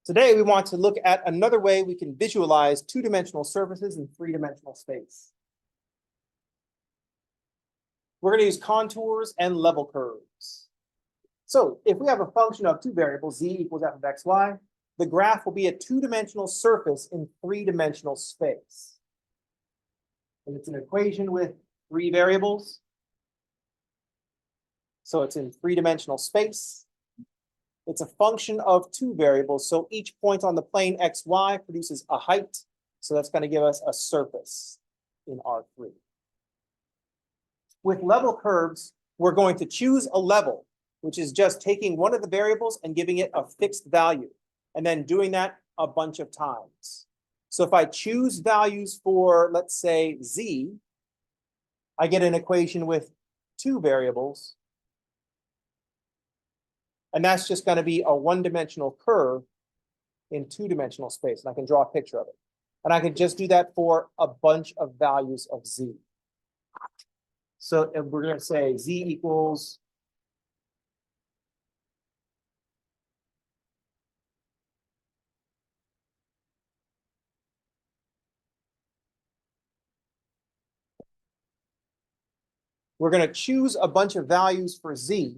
Today, we want to look at another way we can visualize two-dimensional surfaces in three-dimensional space. We're going to use contours and level curves. So if we have a function of two variables, z equals f of xy, the graph will be a two-dimensional surface in three-dimensional space. And it's an equation with three variables. So it's in three-dimensional space. It's a function of two variables. So each point on the plane xy produces a height. So that's going to give us a surface in R3. With level curves, we're going to choose a level, which is just taking one of the variables and giving it a fixed value, and then doing that a bunch of times. So if I choose values for, let's say, z, I get an equation with two variables. And that's just going to be a one-dimensional curve in two-dimensional space. And I can draw a picture of it. And I can just do that for a bunch of values of z. So if we're going to say z equals we're going to choose a bunch of values for z,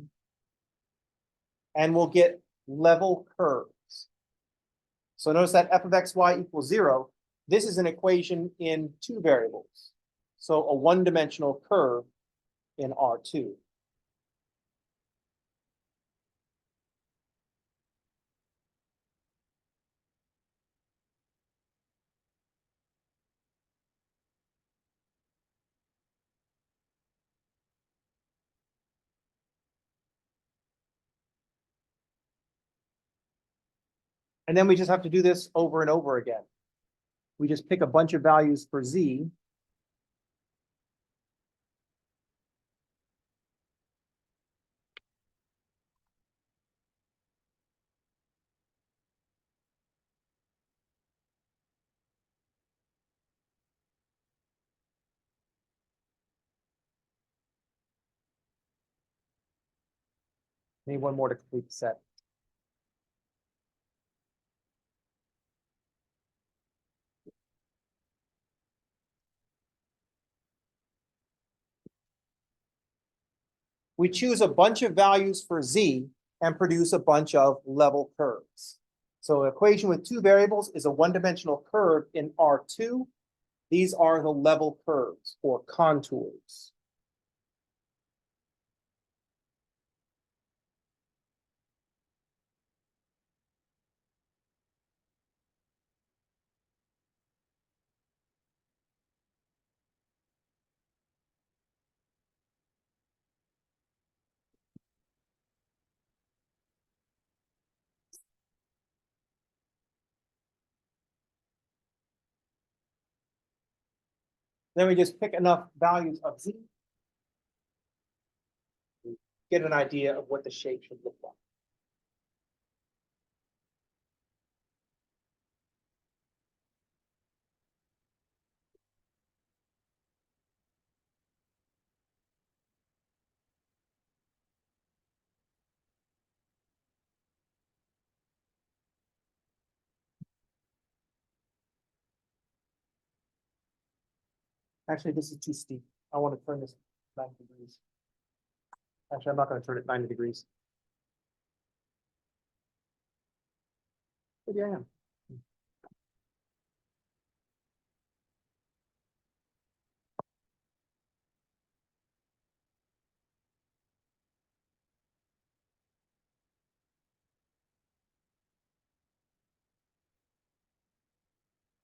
and we'll get level curves. So notice that f of xy equals 0. This is an equation in two variables. So a one-dimensional curve in R2. And then we just have to do this over and over again. We just pick a bunch of values for z. Need one more to complete the set. We choose a bunch of values for z and produce a bunch of level curves. So an equation with two variables is a one-dimensional curve in R2. These are the level curves or contours. Then we just pick enough values of z to get an idea of what the shape should look like. Actually, this is too steep. I want to turn this 90 degrees. Actually, I'm not going to turn it 90 degrees. Maybe I am.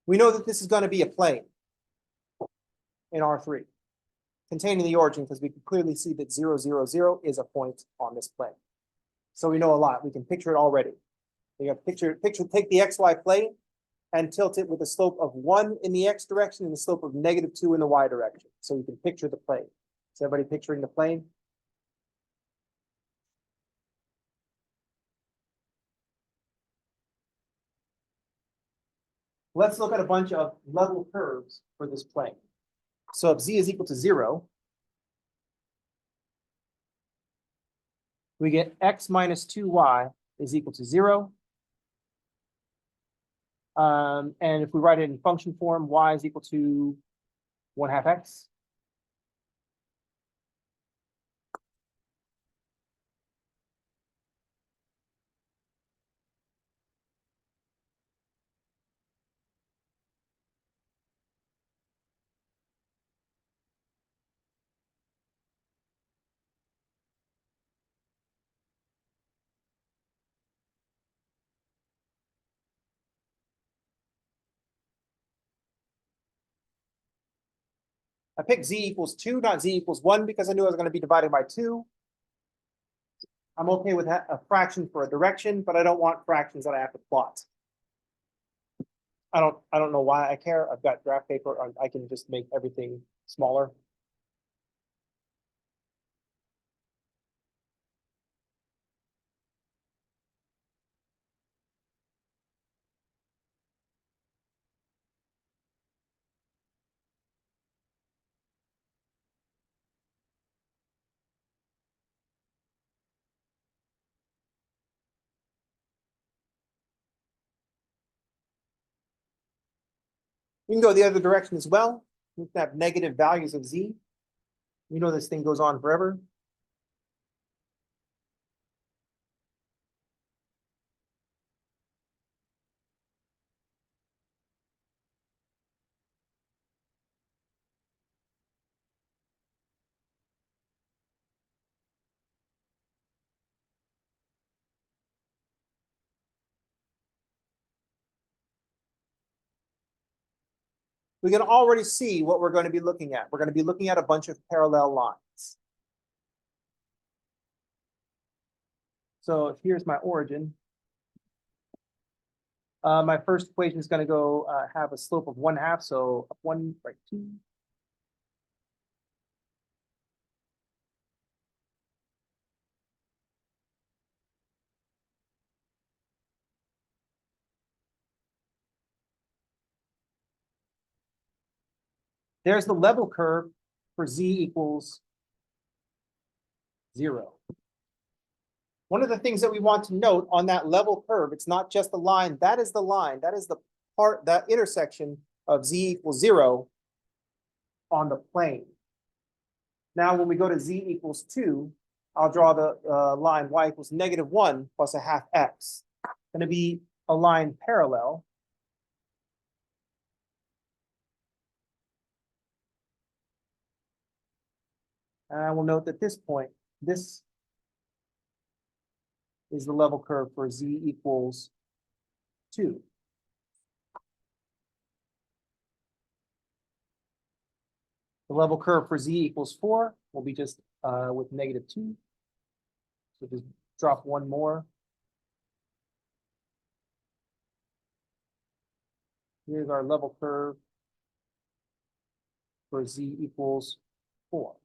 We know that this is going to be a plane in R3 containing the origin, because we can clearly see that 0, 0, 0 is a point on this plane. So we know a lot. We can picture it already. You have take the xy plane and tilt it with a slope of 1 in the x direction and a slope of -2 in the y direction. So you can picture the plane. Is everybody picturing the plane? Let's look at a bunch of level curves for this plane. So if z is equal to 0, we get x minus 2y is equal to 0. And if we write it in function form, y is equal to 1/2 x. I picked z equals 2, not z equals 1, because I knew I was going to be dividing by 2. I'm okay with a fraction for a direction, but I don't want fractions that I have to plot. I don't know why I care. I've got graph paper. I can just make everything smaller. We can go the other direction as well. We can have negative values of z. You know this thing goes on forever. We can already see what we're going to be looking at. We're going to be looking at a bunch of parallel lines. So here's my origin. My first equation is going to go have a slope of 1/2, so up 1, right 2. There's the level curve for z equals 0. One of the things that we want to note on that level curve, it's not just the line. That is the line. That is the part, that intersection of z equals 0 on the plane. Now, when we go to z equals 2, I'll draw the line y equals -1 plus 1/2 x. Going to be a line parallel. And I will note that this point, this is the level curve for z equals 2. The level curve for z equals 4 will be just with -2. So just drop one more. Here's our level curve for z equals 4.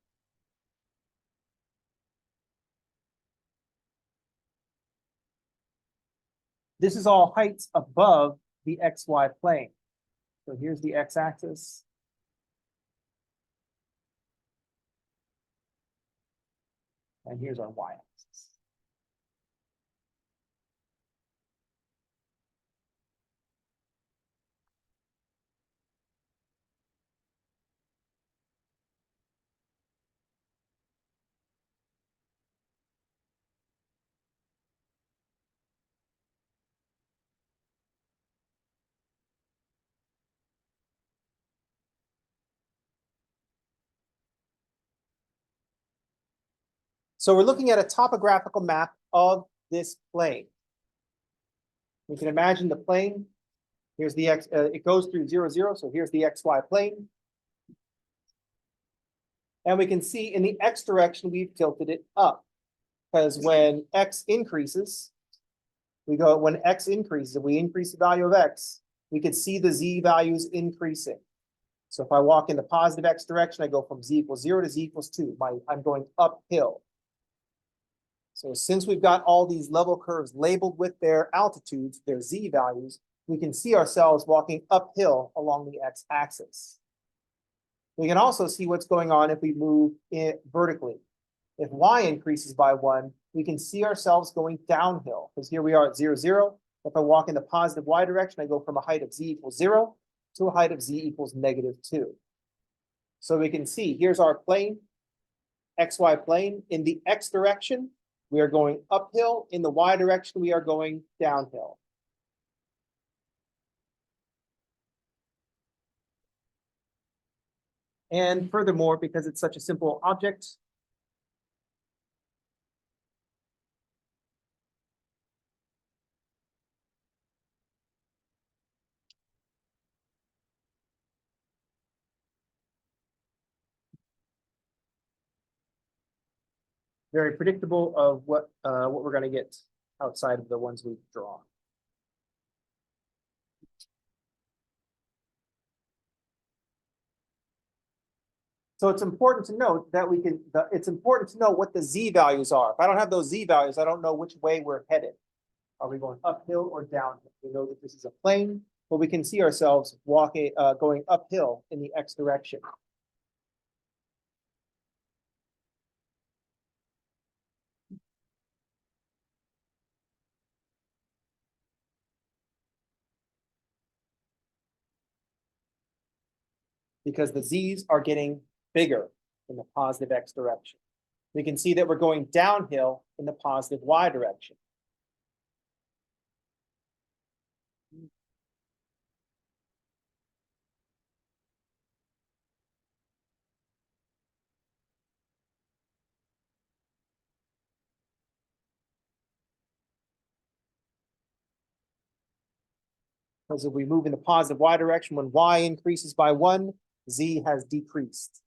This is all heights above the xy plane. So here's the x-axis. And here's our y-axis. So we're looking at a topographical map of this plane. We can imagine the plane. Here's the x, it goes through 0, 0. So here's the xy plane. And we can see in the x direction, we've tilted it up. Because when x increases, when x increases, if we increase the value of x, we can see the z values increasing. So if I walk in the positive x direction, I go from z equals 0 to z equals 2. I'm going uphill. So since we've got all these level curves labeled with their altitudes, their z values, we can see ourselves walking uphill along the x-axis. We can also see what's going on if we move it vertically. If y increases by 1, we can see ourselves going downhill, because here we are at 0, 0. If I walk in the positive y direction, I go from a height of z equals 0 to a height of z equals -2. So we can see, here's our plane, xy plane. In the x direction, we are going uphill. In the y direction, we are going downhill. And furthermore, because it's such a simple object, very predictable of what we're going to get outside of the ones we draw. So it's important to note that it's important to know what the z values are. If I don't have those z values, I don't know which way we're headed. Are we going uphill or downhill? We know that this is a plane, but we can see ourselves walking, going uphill in the x direction. Because the z's are getting bigger in the positive x direction. We can see that we're going downhill in the positive y direction. Because if we move in the positive y direction, when y increases by 1, z has decreased.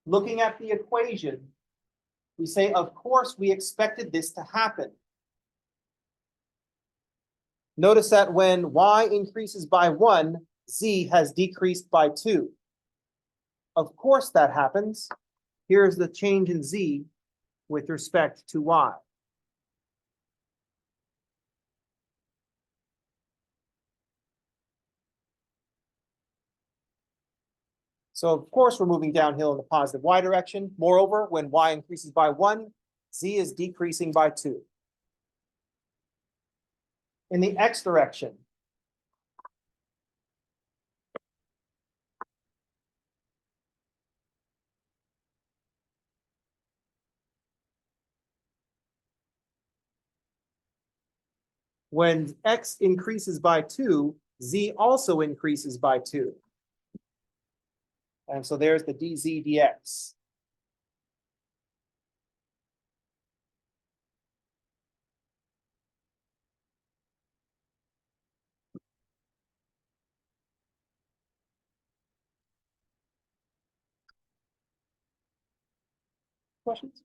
Looking at the equation, we say, of course, we expected this to happen. Notice that when y increases by 1, z has decreased by 2. Of course that happens. Here's the change in z with respect to y. So of course we're moving downhill in the positive y direction. Moreover, when y increases by 1, z is decreasing by 2. In the x direction, when x increases by 2, z also increases by 2. And so there's the dz dx. Questions?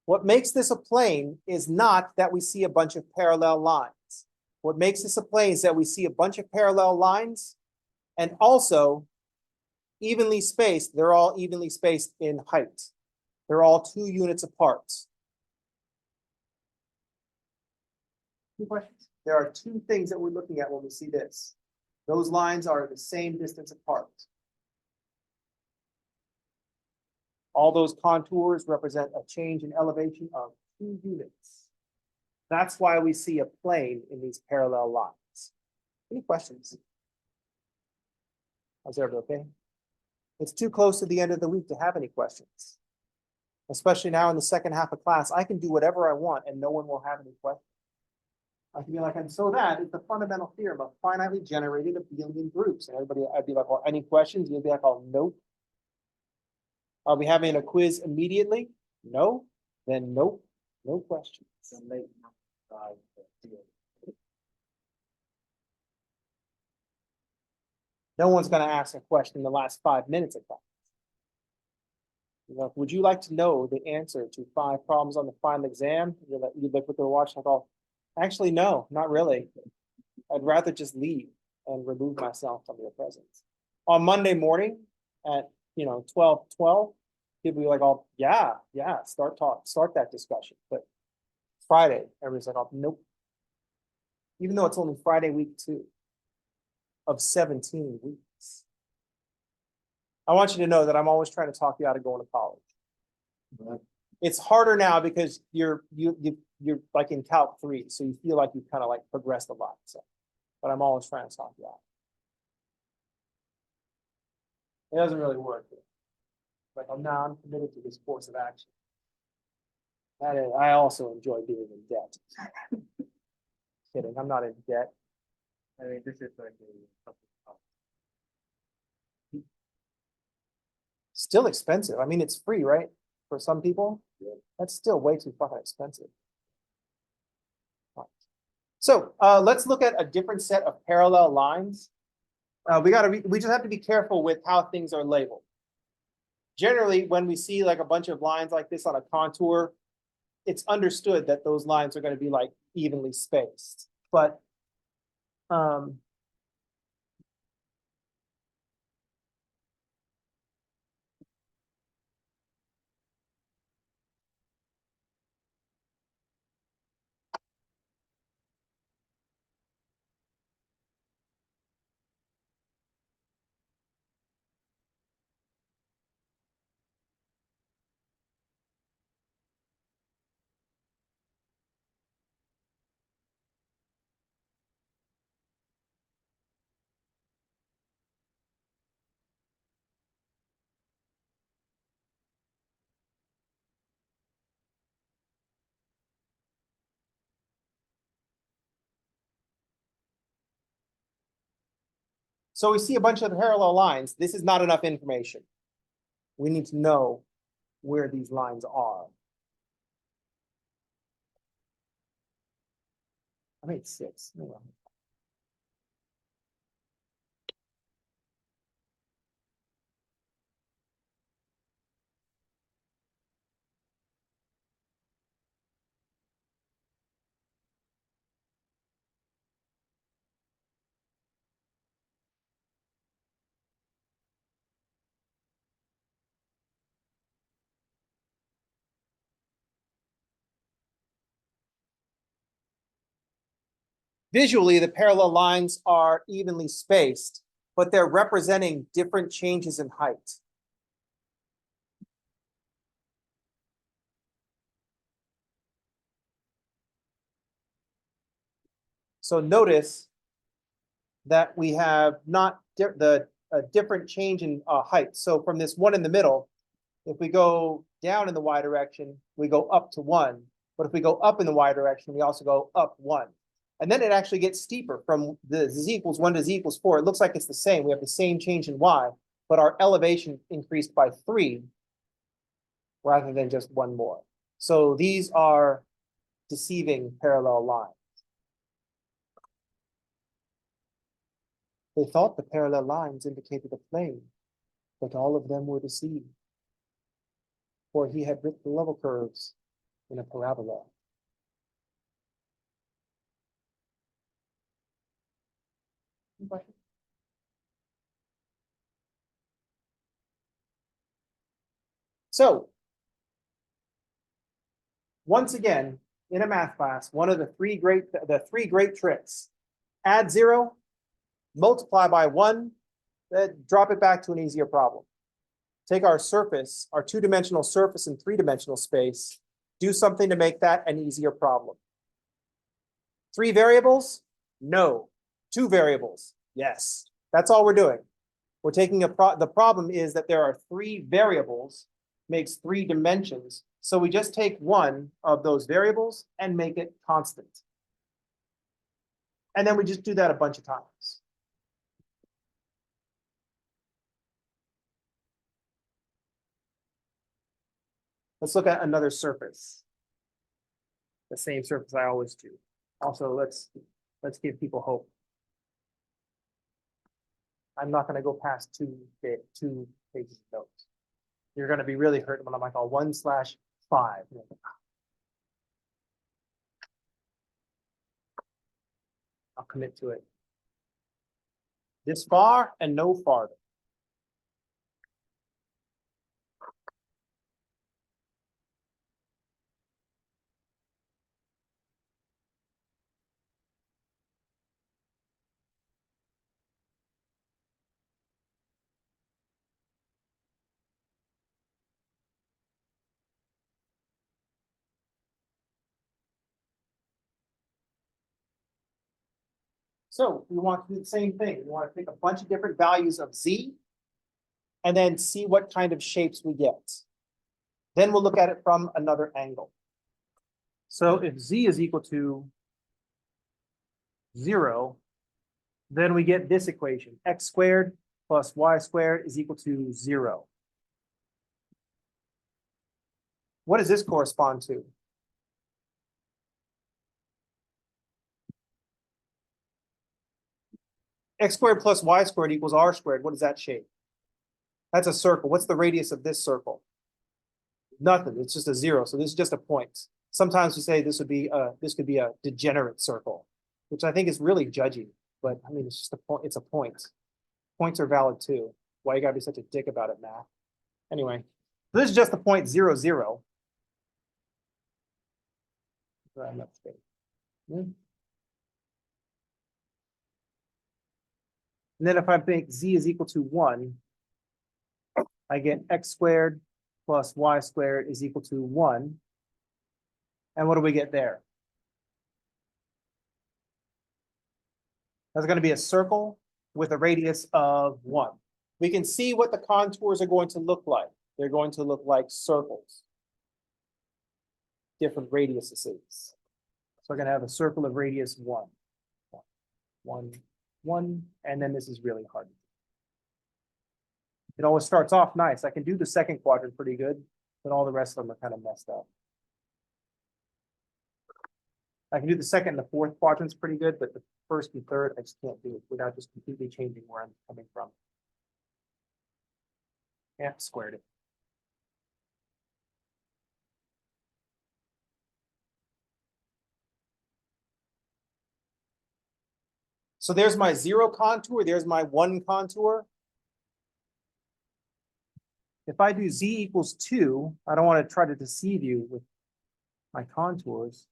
What makes this a plane is not that we see a bunch of parallel lines. What makes this a plane is that we see a bunch of parallel lines and also evenly spaced. They're all evenly spaced in height. They're all 2 units apart. Any questions? There are 2 things that we're looking at when we see this. Those lines are the same distance apart. All those contours represent a change in elevation of 2 units. That's why we see a plane in these parallel lines. Any questions? How's everybody okay? It's too close to the end of the week to have any questions. Especially now in the second half of class, I can do whatever I want and no one will have any questions. I can be like, and so that is the fundamental theorem of finitely generated abelian groups. And everybody, I'd be like, well, any questions? You'd be like, oh, nope. Are we having a quiz immediately? No, then nope, no questions. No one's going to ask a question in the last 5 minutes of class. Like, would you like to know the answer to 5 problems on the final exam? You'd look at their watch like, oh, actually, no, not really. I'd rather just leave and remove myself from your presence. On Monday morning at 12:12, people be like, oh, yeah, start that discussion. But Friday, everybody's like, oh, nope. Even though it's only Friday week 2 of 17 weeks. I want you to know that I'm always trying to talk you out of going to college. Right. It's harder now because you're like in Calc 3, so you feel like you've kind of like progressed a lot. So, but I'm always trying to talk you out. It doesn't really work. Like I'm committed to this course of action. That is, I also enjoy being in debt. Kidding, I'm not in debt. I mean, this is like Still expensive. I mean, it's free, right? For some people, Yeah. That's still way too fucking expensive. So let's look at a different set of parallel lines. We just have to be careful with how things are labeled. Generally, when we see like a bunch of lines like this on a contour, it's understood that those lines are going to be like evenly spaced. But so we see a bunch of parallel lines. This is not enough information. We need to know where these lines are. I made 6. Visually, the parallel lines are evenly spaced, but they're representing different changes in height. So notice that we have not the different change in height. So from this one in the middle, if we go down in the y direction, we go up to 1. But if we go up in the y direction, we also go up 1. And then it actually gets steeper from the z equals 1 to z equals 4. It looks like it's the same. We have the same change in y, but our elevation increased by 3 rather than just 1 more. So these are deceiving parallel lines. They thought the parallel lines indicated a plane, but all of them were deceived. For he had written the level curves in a parabola. So, once again, in a math class, one of the three great tricks: add 0, multiply by 1, then drop it back to an easier problem. Take our surface, our 2-dimensional surface in 3-dimensional space, do something to make that an easier problem. 3 variables? No. 2 variables? Yes. That's all we're doing. We're taking the problem is that there are 3 variables, makes 3 dimensions. So we just take one of those variables and make it constant. And then we just do that a bunch of times. Let's look at another surface. The same surface I always do. Also, let's give people hope. I'm not going to go past 2 pages of notes. You're going to be really hurt when I'm like, 1/5. I'll commit to it. This far and no farther. So we want to do the same thing. We want to pick a bunch of different values of z and then see what kind of shapes we get. Then we'll look at it from another angle. So if z is equal to 0, then we get this equation, x squared plus y squared is equal to 0. What does this correspond to? X squared plus y squared equals r squared. What is that shape? That's a circle. What's the radius of this circle? Nothing. It's just a 0. So this is just a point. Sometimes we say this could be a degenerate circle, which I think is really judgy. But I mean, it's just a point. It's a point. Points are valid too. Why you gotta be such a dick about it, math? Anyway, so this is just the point 0, 0. I'm not straight. And then if I think z is equal to 1, I get x squared plus y squared is equal to 1. And what do we get there? That's going to be a circle with a radius of 1. We can see what the contours are going to look like. They're going to look like circles. Different radiuses. So we're going to have a circle of radius 1. 1, 1, and then this is really hard. It always starts off nice. I can do the second quadrant pretty good, but all the rest of them are kind of messed up. I can do the second and the fourth quadrants pretty good, but the first and third, I just can't do it without just completely changing where I'm coming from. Yeah, squared it. So there's my 0 contour, there's my 1 contour. If I do z equals 2, I don't want to try to deceive you with my contours.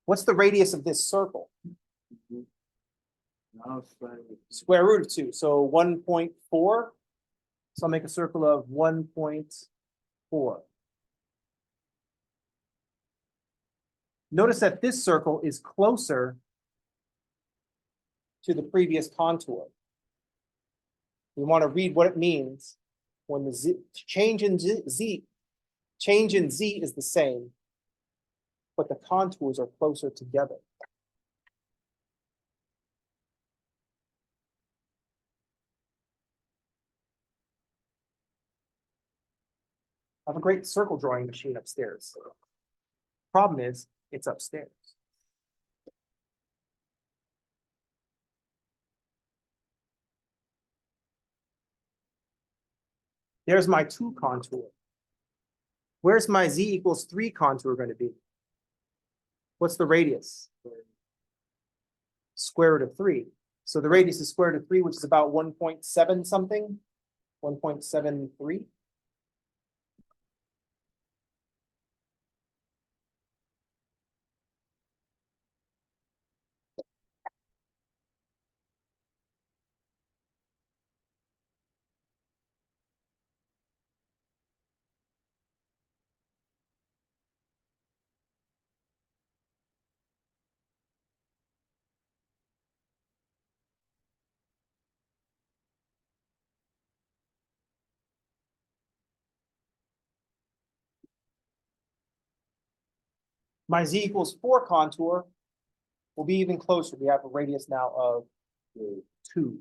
What's the radius of this circle? Now Square root of 2, so 1.4. So I'll make a circle of 1.4. Notice that this circle is closer to the previous contour. We want to read what it means when the change in z is the same, but the contours are closer together. I have a great circle drawing machine upstairs. Problem is, it's upstairs. There's my 2 contour. Where's my z equals 3 contour going to be? What's the radius? Square root of 3. So the radius is square root of 3, which is about 1.7 something, 1.73. My z equals 4 contour will be even closer. We have a radius now of 2.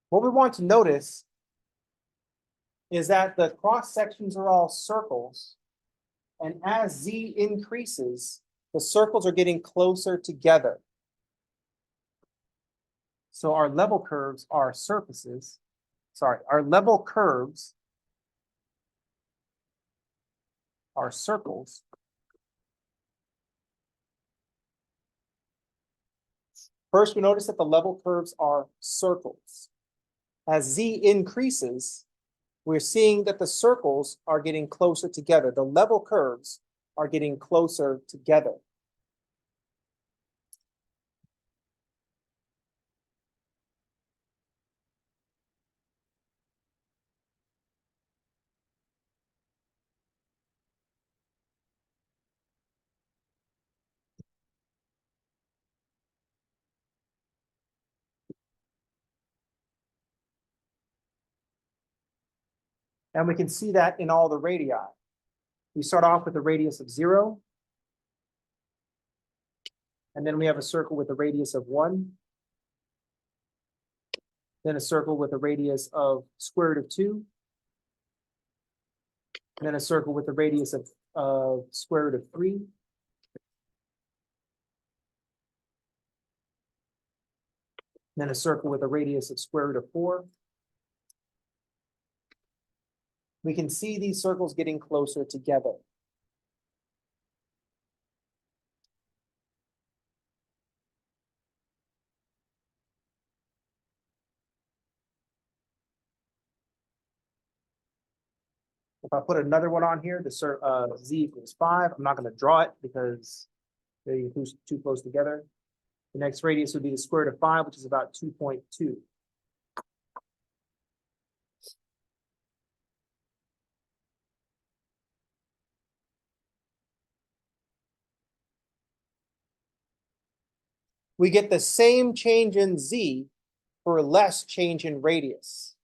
What we want to notice is that the cross sections are all circles. And as z increases, the circles are getting closer together. So our level curves are surfaces. Sorry, our level curves are circles. First, we notice that the level curves are circles. As z increases, we're seeing that the circles are getting closer together. The level curves are getting closer together. And we can see that in all the radii. We start off with a radius of 0. And then we have a circle with a radius of 1. Then a circle with a radius of square root of 2. And then a circle with a radius of square root of 3. Then a circle with a radius of square root of 4. We can see these circles getting closer together. If I put another one on here, the z equals 5, I'm not going to draw it because they're too close together. The next radius would be the square root of 5, which is about 2.2. We get the same change in z for less change in radius.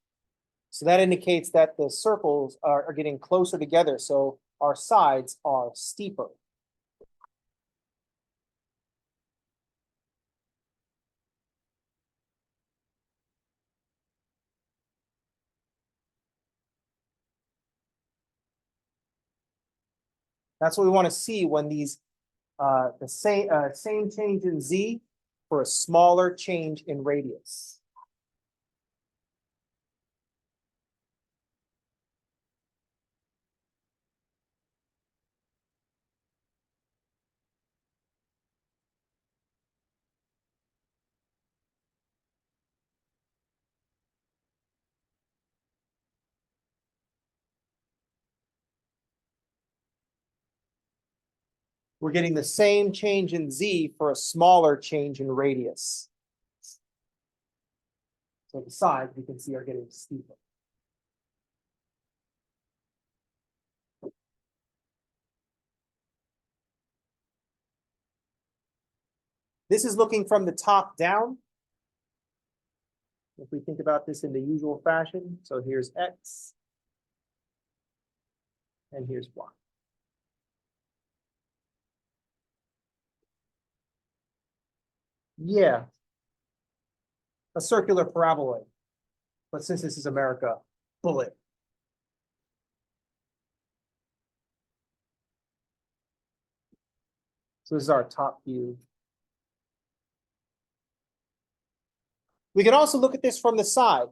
So that indicates that the circles are getting closer together, so our sides are steeper. That's what we want to see when these the same change in z for a smaller change in radius. We're getting the same change in z for a smaller change in radius. So the sides we can see are getting steeper. This is looking from the top down. If we think about this in the usual fashion, so here's x, and here's y. Yeah, a circular paraboloid. But since this is America, bullet. So this is our top view. We can also look at this from the side.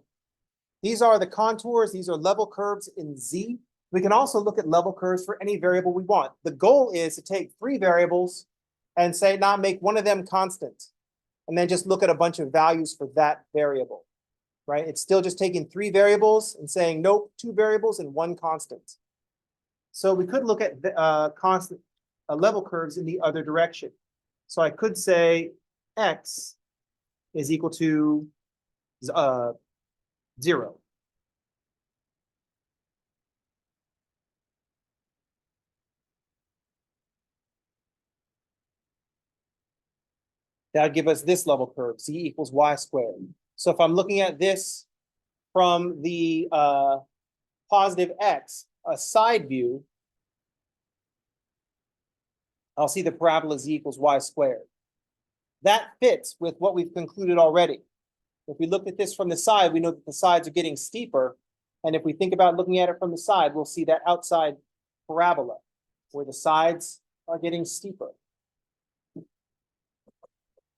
These are the contours. These are level curves in z. We can also look at level curves for any variable we want. The goal is to take 3 variables and say, now make one of them constant. And then just look at a bunch of values for that variable, right? It's still just taking 3 variables and saying, nope, 2 variables and 1 constant. So we could look at constant level curves in the other direction. So I could say x is equal to 0. That would give us this level curve, z equals y squared. So if I'm looking at this from the positive x, a side view, I'll see the parabola z equals y squared. That fits with what we've concluded already. If we look at this from the side, we know that the sides are getting steeper. And if we think about looking at it from the side, we'll see that outside parabola where the sides are getting steeper.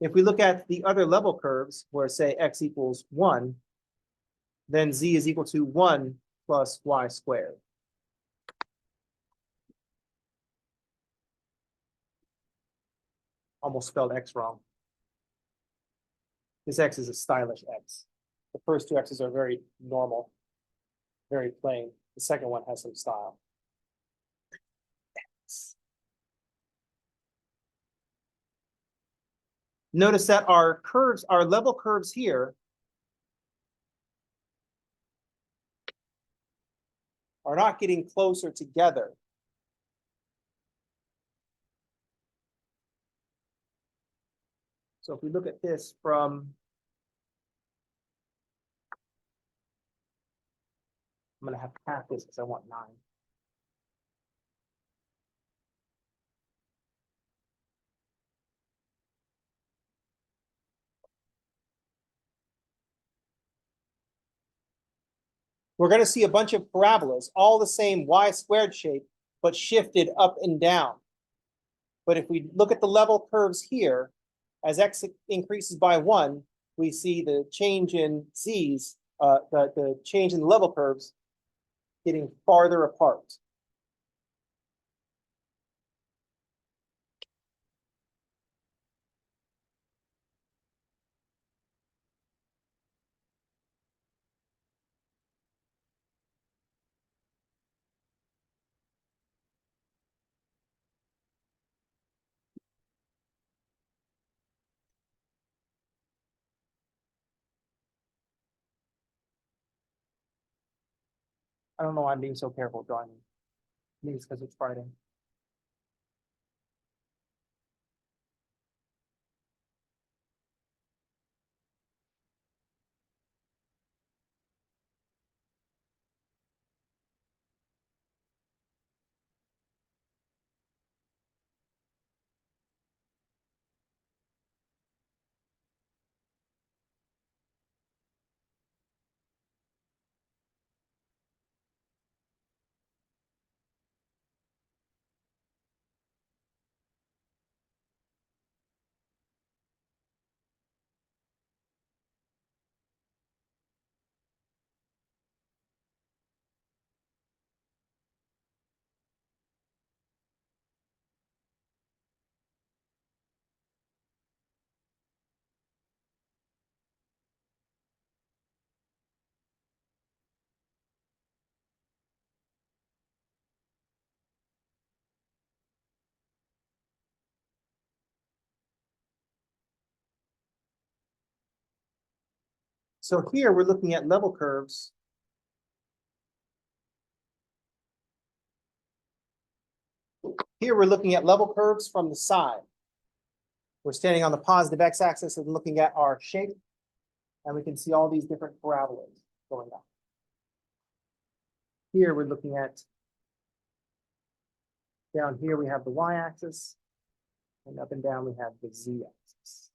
If we look at the other level curves where say x equals 1, then z is equal to 1 plus y squared. Almost spelled x wrong. This X is a stylish X. The first two X's are very normal, very plain. The second one has some style. Notice that our curves, our level curves here are not getting closer together. So if we look at this from, I'm going to have half this because I want 9. We're going to see a bunch of parabolas, all the same y squared shape, but shifted up and down. But if we look at the level curves here, as x increases by 1, we see the change in z's, the change in the level curves getting farther apart. I don't know why I'm being so careful drawing. Maybe it's because it's Friday. So here we're looking at level curves. Here we're looking at level curves from the side. We're standing on the positive x-axis and looking at our shape, and we can see all these different parabolas going up. Here we're looking at, down here we have the y-axis, and up and down we have the z-axis.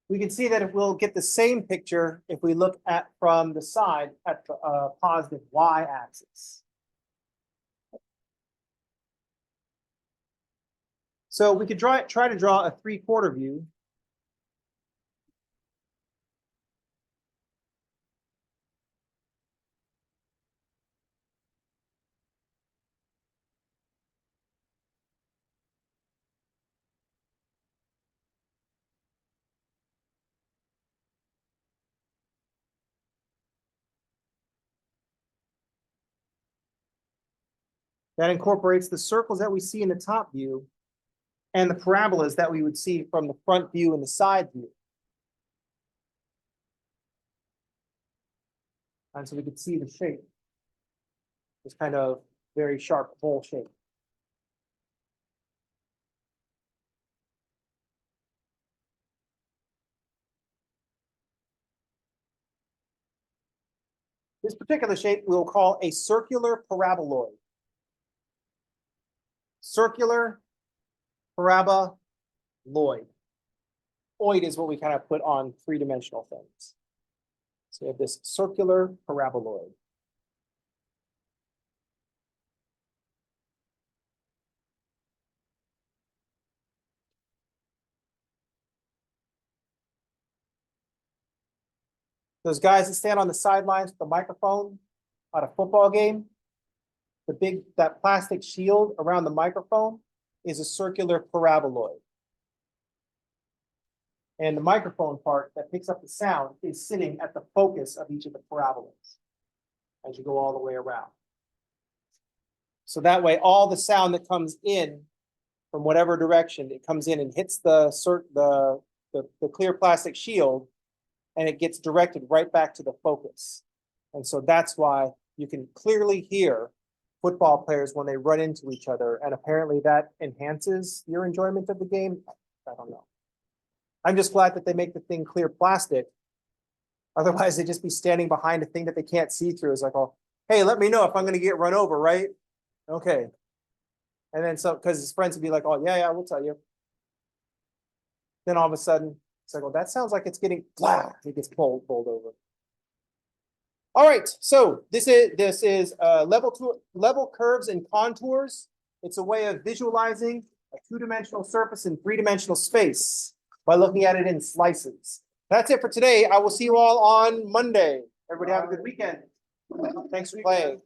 We can see that it will get the same picture if we look at from the side at the positive y-axis. So we could try to draw a 3/4 view. That incorporates the circles that we see in the top view and the parabolas that we would see from the front view and the side view. And so we could see the shape. This kind of very sharp bowl shape. This particular shape we'll call a circular paraboloid. Circular paraboloid. Oid is what we kind of put on three-dimensional things. So we have this circular paraboloid. Those guys that stand on the sidelines with the microphone at a football game, that plastic shield around the microphone is a circular paraboloid. And the microphone part that picks up the sound is sitting at the focus of each of the parabolas as you go all the way around. So that way, all the sound that comes in from whatever direction it comes in and hits the clear plastic shield, and it gets directed right back to the focus. And so that's why you can clearly hear football players when they run into each other, and apparently that enhances your enjoyment of the game. I don't know. I'm just glad that they make the thing clear plastic. Otherwise, they'd just be standing behind a thing that they can't see through. It's like, oh, hey, let me know if I'm going to get run over, right? Okay. And then so, because his friends would be like, oh, yeah, we'll tell you. Then all of a sudden, it's like, oh, that sounds like it's getting, blah, it gets bowled over. All right, so this is level curves and contours. It's a way of visualizing a two-dimensional surface in three-dimensional space by looking at it in slices. That's it for today. I will see you all on Monday. Everybody have a good weekend. Thanks for playing.